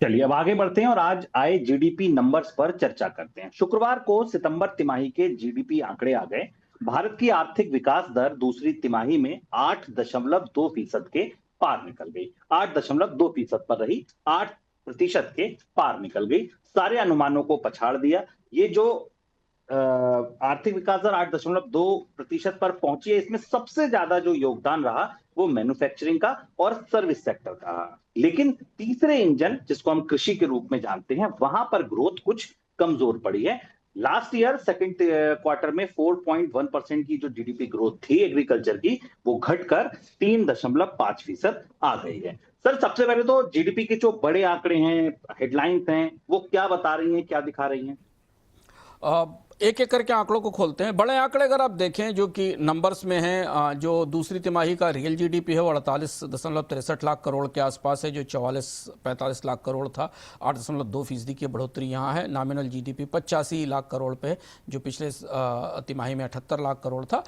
चलिए अब आगे बढ़ते हैं और आज आए जीडीपी नंबर्स पर चर्चा करते हैं। शुक्रवार को सितंबर तिमाही के जीडीपी आंकड़े आ गए। भारत की आर्थिक विकास दर दूसरी तिमाही में 8.2% के पार निकल गई। 8.2% पर रही, 8% के पार निकल गई, सारे अनुमानों को पछाड़ दिया। ये जो आर्थिक विकास दर 8.2% पर पहुंची है, इसमें सबसे ज्यादा जो योगदान रहा वो मैन्युफैक्चरिंग का और सर्विस सेक्टर का रहा। लेकिन तीसरे इंजन जिसको हम कृषि के रूप में जानते हैं, वहां पर ग्रोथ कुछ कमजोर पड़ी है। लास्ट ईयर सेकंड क्वार्टर में 4.1% की जो जीडीपी ग्रोथ थी एग्रीकल्चर की, वो घटकर 3.5% आ गई है। सर, सबसे पहले तो जीडीपी के जो बड़े आंकड़े हैं, हेडलाइंस हैं, वो क्या बता रही हैं, क्या दिखा रही हैं? एक एक करके आंकड़ों को खोलते हैं। बड़े आंकड़े अगर आप देखें जो कि नंबर्स में हैं, जो दूसरी तिमाही का रियल जीडीपी है वो 48.63 लाख करोड़ के आसपास है, जो 44-45 लाख करोड़ था। 8.2% की बढ़ोतरी यहाँ है। नॉमिनल जीडीपी 85 लाख करोड़ पे है, जो पिछले तिमाही में 78 लाख करोड़ था।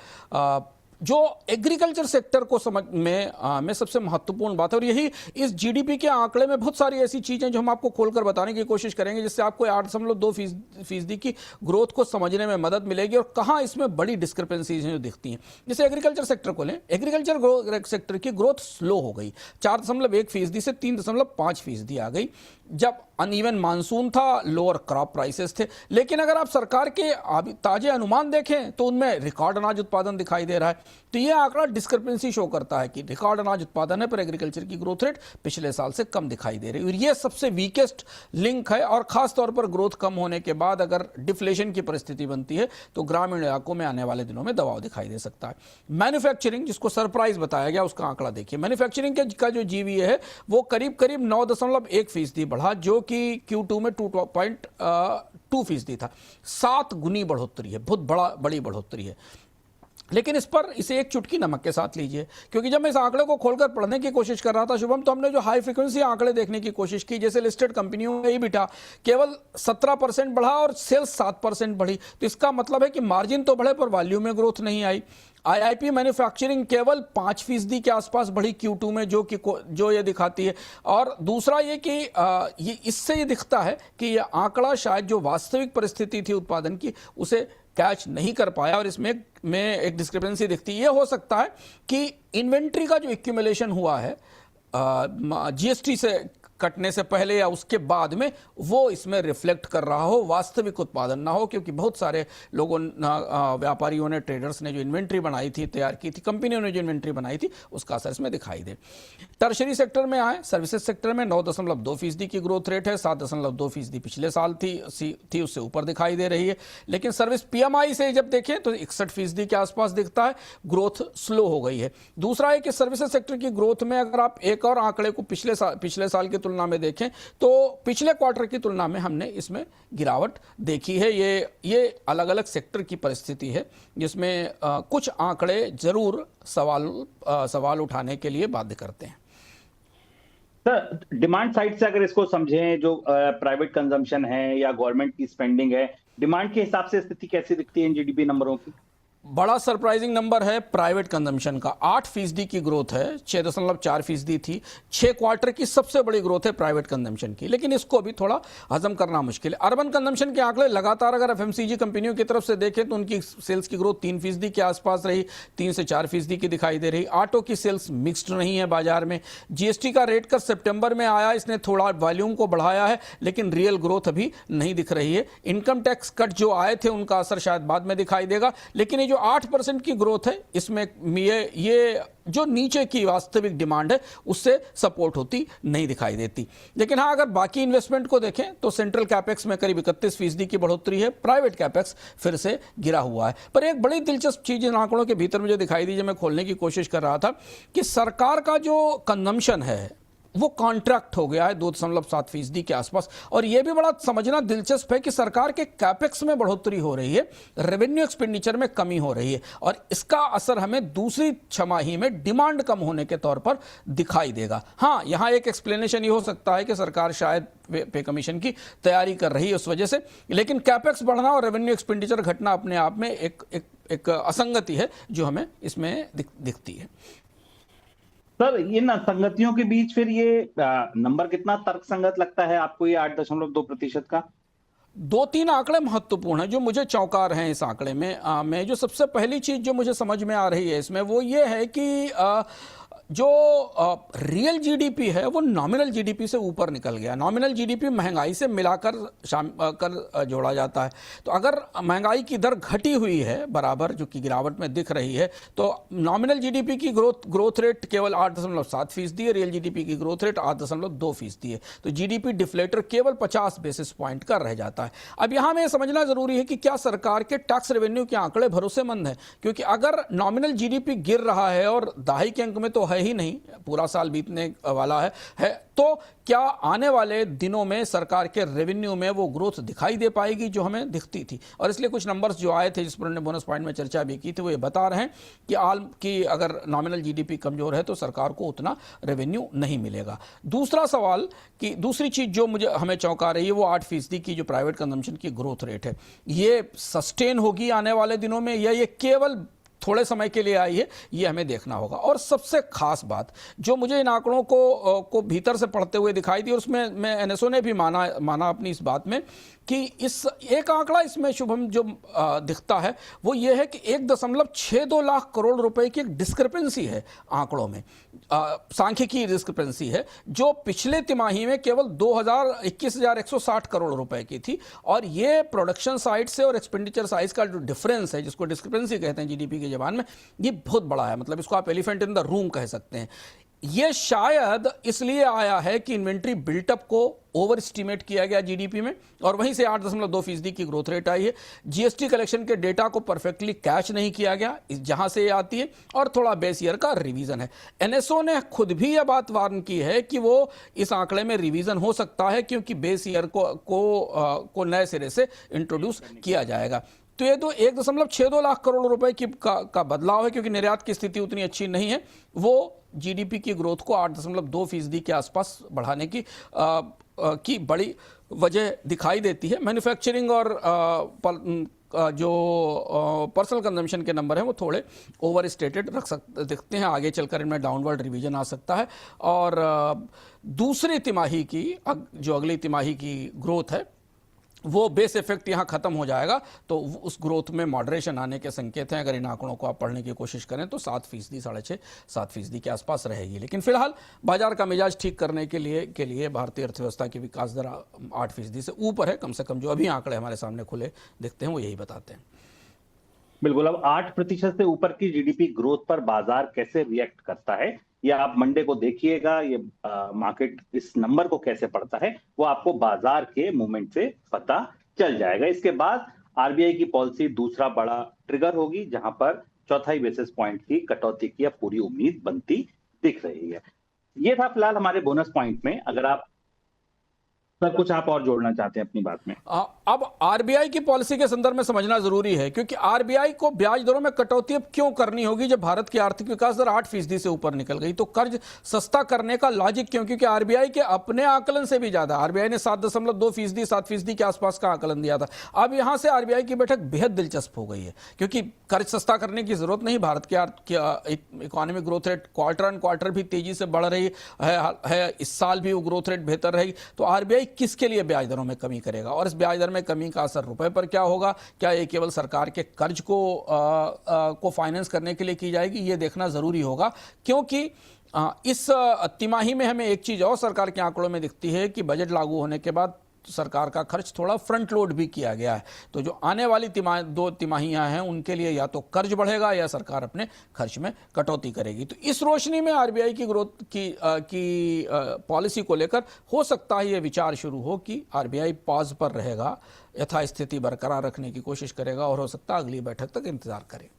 जो एग्रीकल्चर सेक्टर को समझ में सबसे महत्वपूर्ण बात है, और यही इस जीडीपी के आंकड़े में बहुत सारी ऐसी चीजें जो हम आपको खोलकर बताने की कोशिश करेंगे, जिससे आपको 8.2% की ग्रोथ को समझने में मदद मिलेगी और कहां इसमें बड़ी डिस्क्रिपेंसीज हैं जो दिखती हैं। जैसे एग्रीकल्चर सेक्टर को लें, एग्रीकल्चर सेक्टर की ग्रोथ स्लो हो गई, 4.1% से 3.5% आ गई। जब अनइवन मानसून था, लोअर क्रॉप प्राइसेस थे, लेकिन अगर आप सरकार के ताजे अनुमान देखें तो उनमें रिकॉर्ड अनाज उत्पादन दिखाई दे रहा है। तो यह आंकड़ा डिस्क्रिपेंसी शो करता है कि रिकॉर्ड अनाज उत्पादन है पर एग्रीकल्चर की ग्रोथ रेट पिछले साल से कम दिखाई दे रही है, और यह सबसे वीकेस्ट लिंक है। और खास तौर पर ग्रोथ कम होने के बाद अगर डिफ्लेशन की परिस्थिति बनती है तो ग्रामीण इलाकों में आने वाले दिनों में दबाव दिखाई दे सकता है। मैन्युफैक्चरिंग, जिसको सरप्राइज बताया गया, उसका आंकड़ा देखिए। मैन्युफैक्चरिंग का जो जीवीए है वो करीब करीब 9.1% बढ़ा, जो कि Q2 में 2.2% था। 7 गुनी बढ़ोतरी है, बहुत बड़ी बढ़ोतरी है। लेकिन इसे एक चुटकी नमक के साथ लीजिए, क्योंकि जब मैं इस आंकड़े को खोलकर पढ़ने की कोशिश कर रहा था शुभम, तो हमने जो हाई फ्रीक्वेंसी आंकड़े देखने की कोशिश की, जैसे लिस्टेड कंपनियों में EBITDA केवल 17% बढ़ा और सेल्स 7% बढ़ी। तो इसका मतलब है कि मार्जिन तो बढ़े पर वॉल्यूम में ग्रोथ नहीं आई। IIP मैन्युफैक्चरिंग केवल 5% के आसपास बढ़ी Q2 में, जो ये दिखाती है। और दूसरा ये कि इससे ये दिखता है कि ये आंकड़ा शायद जो वास्तविक परिस्थिति थी उत्पादन की, उसे कैच नहीं कर पाया, और इसमें एक डिस्क्रिपेंसी दिखती है। ये हो सकता है कि इन्वेंट्री का जो एक्यूमुलेशन हुआ है जीएसटी से कटने से पहले या उसके बाद में, वो इसमें रिफ्लेक्ट कर रहा हो, वास्तविक उत्पादन ना हो, क्योंकि बहुत सारे लोगों, व्यापारियों ने, ट्रेडर्स ने जो इन्वेंट्री बनाई थी, तैयार की थी, कंपनियों ने जो इन्वेंट्री बनाई थी, उसका असर इसमें दिखाई दे। टर्शरी सेक्टर में आए, सर्विसेज सेक्टर में 9.2% की ग्रोथ रेट है। 7.2% पिछले साल थी, उससे ऊपर दिखाई दे रही है। लेकिन सर्विस PMI से जब देखें तो 61% के आसपास दिखता है, ग्रोथ स्लो हो गई है। दूसरा है कि सर्विसेज सेक्टर की ग्रोथ में अगर आप एक और आंकड़े को पिछले साल की तुलना में देखें तो पिछले क्वार्टर की तुलना में हमने इसमें गिरावट देखी है। ये अलग अलग सेक्टर की परिस्थिति है, जिसमें कुछ आंकड़े जरूर सवाल उठाने के लिए बाध्य करते हैं। सर, डिमांड साइड से अगर इसको समझें, जो प्राइवेट कंजम्पशन है या गवर्नमेंट की स्पेंडिंग है, डिमांड के हिसाब से स्थिति कैसी दिखती है इन जीडीपी नंबरों की? बड़ा सरप्राइजिंग नंबर है प्राइवेट कंजम्पशन का। 8% की ग्रोथ है, 6.4% थी। 6 क्वार्टर की सबसे बड़ी ग्रोथ है प्राइवेट कंजम्पशन की, लेकिन इसको भी थोड़ा हजम करना मुश्किल है। अर्बन कंजम्पशन के आंकड़े लगातार अगर FMCG कंपनियों की तरफ से देखें तो उनकी सेल्स की ग्रोथ 3% के आसपास रही, 3 से 4% की दिखाई दे रही। ऑटो की सेल्स मिक्स्ड नहीं है बाजार में। जीएसटी का रेट कट सितंबर में आया, इसने थोड़ा वॉल्यूम को बढ़ाया है, लेकिन रियल ग्रोथ अभी नहीं दिख रही है। इनकम टैक्स कट जो आए थे उनका असर शायद बाद में दिखाई देगा, लेकिन ये जो 8% की ग्रोथ है, इसमें ये जो नीचे की वास्तविक डिमांड है उससे सपोर्ट होती नहीं दिखाई देती। लेकिन हाँ, अगर बाकी इन्वेस्टमेंट को देखें तो सेंट्रल कैपेक्स में करीब 31% की बढ़ोतरी है, प्राइवेट कैपेक्स फिर से गिरा हुआ है। पर एक बड़ी दिलचस्प चीज इन आंकड़ों के भीतर मुझे दिखाई दी, जब मैं खोलने की कोशिश कर रहा था, कि सरकार का जो कंजम्पशन है वो कॉन्ट्रैक्ट हो गया है 2.7% के आसपास। और यह भी बड़ा समझना दिलचस्प है कि सरकार के कैपेक्स में बढ़ोतरी हो रही है, रेवेन्यू एक्सपेंडिचर में कमी हो रही है, और इसका असर हमें दूसरी छमाही में डिमांड कम होने के तौर पर दिखाई देगा। हाँ, यहां एक एक्सप्लेनेशन ये हो सकता है कि सरकार शायद पे कमीशन की तैयारी कर रही है उस वजह से, लेकिन कैपेक्स बढ़ना और रेवेन्यू एक्सपेंडिचर घटना अपने आप में एक असंगति है जो हमें इसमें दिखती है। सर इन असंगतियों के बीच फिर ये नंबर कितना तर्कसंगत लगता है आपको, ये 8.2% का? दो तीन आंकड़े महत्वपूर्ण हैं जो मुझे चौंका रहे हैं इस आंकड़े में। मैं जो सबसे पहली चीज जो मुझे समझ में आ रही है इसमें वो ये है कि जो रियल जीडीपी है वो नॉमिनल जीडीपी से ऊपर निकल गया। नॉमिनल जीडीपी महंगाई से मिलाकर जोड़ा जाता है। तो अगर महंगाई की दर घटी हुई है बराबर, जो कि गिरावट में दिख रही है, तो नॉमिनल जीडीपी की ग्रोथ रेट केवल 8.7% है, रियल जीडीपी की ग्रोथ रेट 8.2% है। तो जीडीपी डिफ्लेटर केवल 50 बेसिस पॉइंट का रह जाता है। अब यहां में समझना जरूरी है कि क्या सरकार के टैक्स रेवेन्यू के आंकड़े भरोसेमंद हैं, क्योंकि अगर नॉमिनल जीडीपी गिर रहा है और दहाई के अंक में तो है ही नहीं, पूरा साल बीतने वाला है तो क्या आने वाले दिनों में सरकार के रेवेन्यू में वो ग्रोथ दिखाई दे पाएगी जो हमें दिखती थी। और इसलिए कुछ नंबर्स जो आए थे जिस पर हमने बोनस पॉइंट में चर्चा भी की थी वो ये बता रहे हैं कि अगर नॉमिनल जीडीपी कमजोर है तो सरकार को उतना रेवेन्यू नहीं मिलेगा। दूसरा सवाल कि दूसरी चीज जो मुझे हमें चौंका रही है वो 8% की जो प्राइवेट कंजम्पशन की ग्रोथ रेट है, ये सस्टेन होगी आने वाले दिनों में या ये केवल थोड़े समय के लिए आई है, ये हमें देखना होगा। और सबसे खास बात जो मुझे इन आंकड़ों को भीतर से पढ़ते हुए दिखाई दी, और उसमें मैं एनएसओ ने भी माना अपनी इस बात में कि इस एक आंकड़ा इसमें शुभम जो दिखता है वो ये है कि 1.62 लाख करोड़ रुपए की एक डिस्क्रिपेंसी है आंकड़ों में, सांख्यिकी डिस्क्रिपेंसी है, जो पिछले तिमाही में केवल 21,160 करोड़ रुपए की थी। और ये प्रोडक्शन साइड से और एक्सपेंडिचर साइज का जो डिफरेंस है, जिसको डिस्क्रिपेंसी कहते हैं जीडीपी की जबान में, ये बहुत बड़ा है। मतलब इसको आप एलिफेंट इन द रूम कह सकते हैं। ये शायद इसलिए आया है कि इन्वेंट्री बिल्टअप को ओवर एस्टिमेट किया गया जीडीपी में, और वहीं से 8.2% की ग्रोथ रेट आई है। जीएसटी कलेक्शन के डेटा को परफेक्टली कैच नहीं किया गया, जहां से ये आती है, और थोड़ा बेस ईयर का रिवीजन है। एनएसओ ने खुद भी यह बात वार्न की है कि वो इस आंकड़े में रिवीजन हो सकता है क्योंकि बेस ईयर को नए सिरे से इंट्रोड्यूस किया जाएगा। तो ये तो 1.62 लाख करोड़ रुपए का बदलाव है, क्योंकि निर्यात की स्थिति उतनी अच्छी नहीं है। वो जीडीपी की ग्रोथ को 8.2% के आसपास बढ़ाने की बड़ी वजह दिखाई देती है। मैन्युफैक्चरिंग और जो पर्सनल कंजम्पशन के नंबर हैं वो थोड़े ओवर स्टेटेड दिखते हैं, आगे चलकर इनमें डाउनवर्ड रिवीजन आ सकता है। और दूसरी तिमाही की जो अगली तिमाही की ग्रोथ है वो बेस इफेक्ट यहाँ खत्म हो जाएगा, तो उस ग्रोथ में मॉडरेशन आने के संकेत हैं। अगर इन आंकड़ों को आप पढ़ने की कोशिश करें तो 7%, 6.5-7% के आसपास रहेगी। लेकिन फिलहाल बाजार का मिजाज ठीक करने के लिए भारतीय अर्थव्यवस्था की विकास दर 8% से ऊपर है, कम से कम जो अभी आंकड़े हमारे सामने खुले दिखते हैं वो यही बताते हैं। बिल्कुल। अब 8% से ऊपर की जीडीपी ग्रोथ पर बाजार कैसे रिएक्ट करता है, ये आप मंडे को देखिएगा। ये मार्केट इस नंबर को कैसे पढ़ता है वो आपको बाजार के मूवमेंट से पता चल जाएगा। इसके बाद आरबीआई की पॉलिसी दूसरा बड़ा ट्रिगर होगी, जहां पर 4 बेसिस पॉइंट की कटौती की अब पूरी उम्मीद बनती दिख रही है। ये था फिलहाल हमारे बोनस पॉइंट में। अगर आप सर कुछ आप और जोड़ना चाहते हैं अपनी बात में? अब आरबीआई की पॉलिसी के संदर्भ में समझना जरूरी है, क्योंकि आरबीआई को ब्याज दरों में कटौती अब क्यों करनी होगी जब भारत की आर्थिक विकास दर 8% से ऊपर निकल गई। तो कर्ज सस्ता करने का लॉजिक क्यों? क्योंकि आरबीआई के अपने आकलन से भी ज्यादा, आरबीआई ने 7.2%, 7% के आसपास का आकलन दिया था। अब यहां से आरबीआई की बैठक बेहद दिलचस्प हो गई है, क्योंकि कर्ज सस्ता करने की जरूरत नहीं। भारत की economic growth rate quarter on quarter भी तेजी से बढ़ रही है, इस साल भी वो ग्रोथ रेट बेहतर रहेगी। तो आरबीआई किसके लिए ब्याज दरों में कमी करेगा, और इस ब्याज दर में कमी का असर रुपए पर क्या होगा? क्या ये केवल सरकार के कर्ज को फाइनेंस करने के लिए की जाएगी? ये देखना जरूरी होगा, क्योंकि इस तिमाही में हमें एक चीज और सरकार के आंकड़ों में दिखती है कि बजट लागू होने के बाद सरकार का खर्च थोड़ा फ्रंट लोड भी किया गया है। तो जो आने वाली दो तिमाहियां हैं उनके लिए या तो कर्ज बढ़ेगा या सरकार अपने खर्च में कटौती करेगी। तो इस रोशनी में आरबीआई की ग्रोथ की पॉलिसी को लेकर हो सकता है ये विचार शुरू हो कि आरबीआई पॉज पर रहेगा, यथास्थिति बरकरार रखने की कोशिश करेगा, और हो सकता है अगली बैठक तक इंतजार करे।